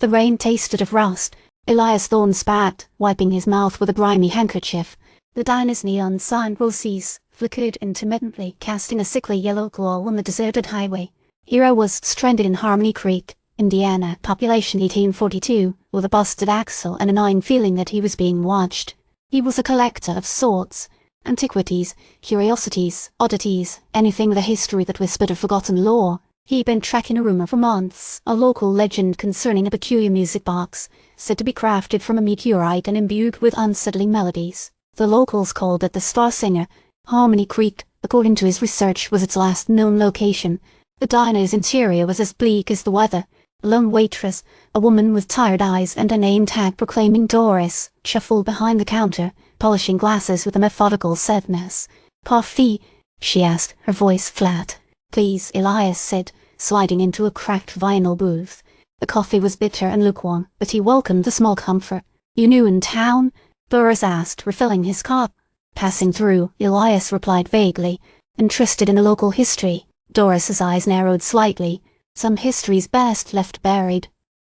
The rain tasted of rust. Elias Thorne spat, wiping his mouth with a grimy handkerchief. The diner's neon sign will cease, flickered intermittently, casting a sickly yellow glow on the deserted highway. Hero was stranded in Harmony Creek, Indiana, population 1842, with a busted axle and a gnawing feeling that he was being watched. He was a collector of sorts. Antiquities, curiosities, oddities, anything with a history that whispered of forgotten lore. He'd been tracking a rumor for months, a local legend concerning a peculiar music box, said to be crafted from a meteorite and imbued with unsettling melodies. The locals called it the Star Singer. Harmony Creek, according to his research, was its last known location. The diner's interior was as bleak as the weather. A lone waitress, a woman with tired eyes and a name tag proclaiming Doris, shuffled behind the counter, polishing glasses with a methodical sadness. "Coffee?" she asked, her voice flat. "Please," Elias said, sliding into a cracked vinyl booth. The coffee was bitter and lukewarm, but he welcomed the small comfort. "You new in town?" Doris asked, refilling his cup. "Passing through," Elias replied vaguely. "Interested in a local history?" Doris's eyes narrowed slightly. "Some history's best left buried."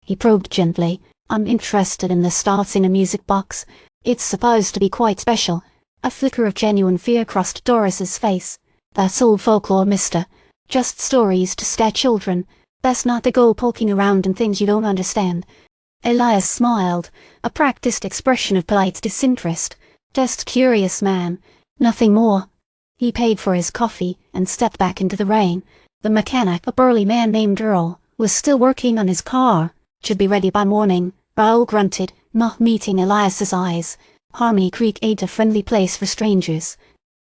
He probed gently. "I'm interested in the Star Singer music box. It's supposed to be quite special." A flicker of genuine fear crossed Doris's face. "That's old folklore, mister. Just stories to scare children. Best not to go poking around in things you don't understand." Elias smiled, a practiced expression of polite disinterest. "Just curious, man. Nothing more." He paid for his coffee and stepped back into the rain. The mechanic, a burly man named Earl, was still working on his car. "Should be ready by morning," Earl grunted, not meeting Elias's eyes. Harmony Creek ain't a friendly place for strangers.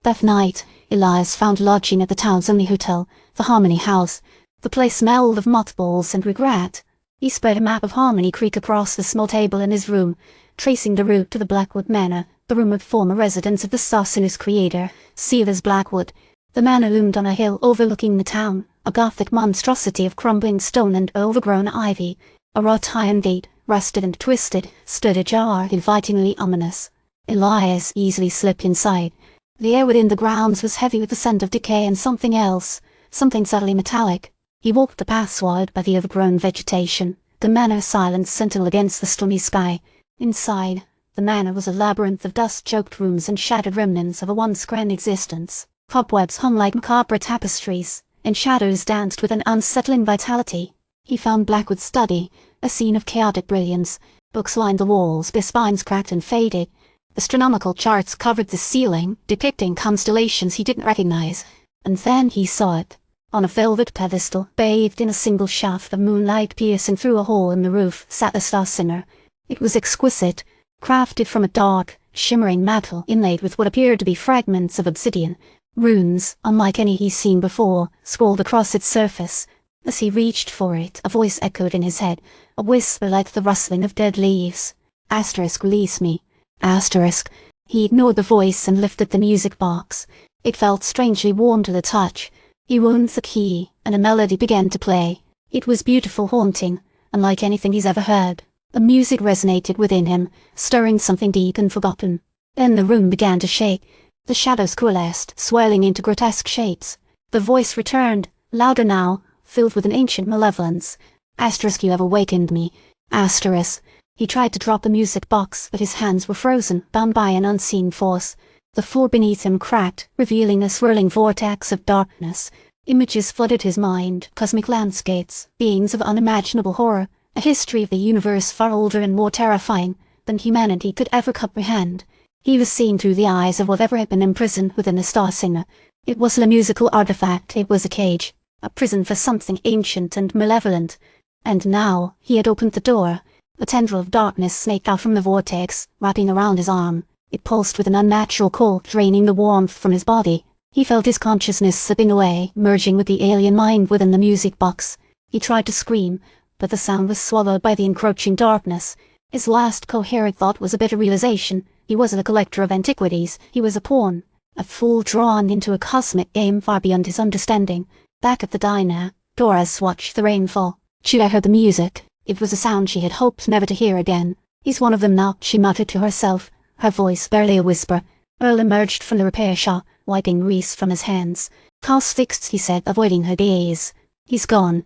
That night, Elias found lodging at the town's only hotel, the Harmony House. The place smelled of mothballs and regret. He spread a map of Harmony Creek across the small table in his room, tracing the route to the Blackwood Manor, the room of former residence of the Star Singer's creator, Seaver's Blackwood. The manor loomed on a hill overlooking the town, a Gothic monstrosity of crumbling stone and overgrown ivy. A wrought iron gate, rusted and twisted, stood ajar, invitingly ominous. Elias easily slipped inside. The air within the grounds was heavy with the scent of decay and something else, something subtly metallic. He walked the path swallowed by the overgrown vegetation, the manor silent sentinel against the stormy sky. Inside, the manor was a labyrinth of dust-choked rooms and shattered remnants of a once grand existence. Cobwebs hung like macabre tapestries, and shadows danced with an unsettling vitality. He found Blackwood's study, a scene of chaotic brilliance. Books lined the walls, their spines cracked and faded. Astronomical charts covered the ceiling, depicting constellations he didn't recognize. And then he saw it. On a velvet pedestal, bathed in a single shaft of moonlight piercing through a hole in the roof, sat the Star Singer. It was exquisite, crafted from a dark, shimmering metal inlaid with what appeared to be fragments of obsidian. Runes, unlike any he's seen before, scrawled across its surface. As he reached for it, a voice echoed in his head, a whisper like the rustling of dead leaves. "Asterisk, release me." Asterisk. He ignored the voice and lifted the music box. It felt strangely warm to the touch. He wound the key, and a melody began to play. It was beautiful, haunting, unlike anything he's ever heard. The music resonated within him, stirring something deep and forgotten. Then the room began to shake. The shadows coalesced, swirling into grotesque shapes. The voice returned, louder now, filled with an ancient malevolence. "Asterisk, you have awakened me." Asterisk. He tried to drop the music box, but his hands were frozen, bound by an unseen force. The floor beneath him cracked, revealing a swirling vortex of darkness. Images flooded his mind, cosmic landscapes, beings of unimaginable horror, a history of the universe far older and more terrifying than humanity could ever comprehend. He was seeing through the eyes of whatever had been imprisoned within the Star Singer. It wasn't a musical artifact, it was a cage, a prison for something ancient and malevolent. And now he had opened the door. A tendril of darkness snaked out from the vortex, wrapping around his arm. It pulsed with an unnatural cold, draining the warmth from his body. He felt his consciousness slipping away, merging with the alien mind within the music box. He tried to scream, but the sound was swallowed by the encroaching darkness. His last coherent thought was a bitter realization. He wasn't a collector of antiquities, he was a pawn. A fool drawn into a cosmic game far beyond his understanding. Back at the diner, Doris watched the rainfall. She heard the music. It was a sound she had hoped never to hear again. "He's one of them now," she muttered to herself, her voice barely a whisper. Earl emerged from the repair shop, wiping grease from his hands. "Car's fixed," he said, avoiding her gaze. "He's gone."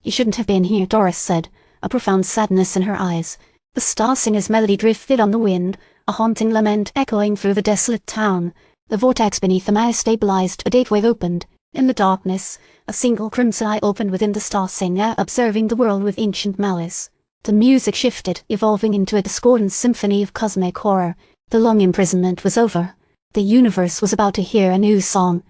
"He shouldn't have been here," Doris said. a profound sadness in her eyes. The star singer's melody drifted on the wind, a haunting lament echoing through the desolate town. The vortex beneath the mare stabilized, a gateway opened. In the darkness, a single crimson eye opened within the star singer, observing the world with ancient malice. The music shifted, evolving into a discordant symphony of cosmic horror. The long imprisonment was over. The universe was about to hear a new song.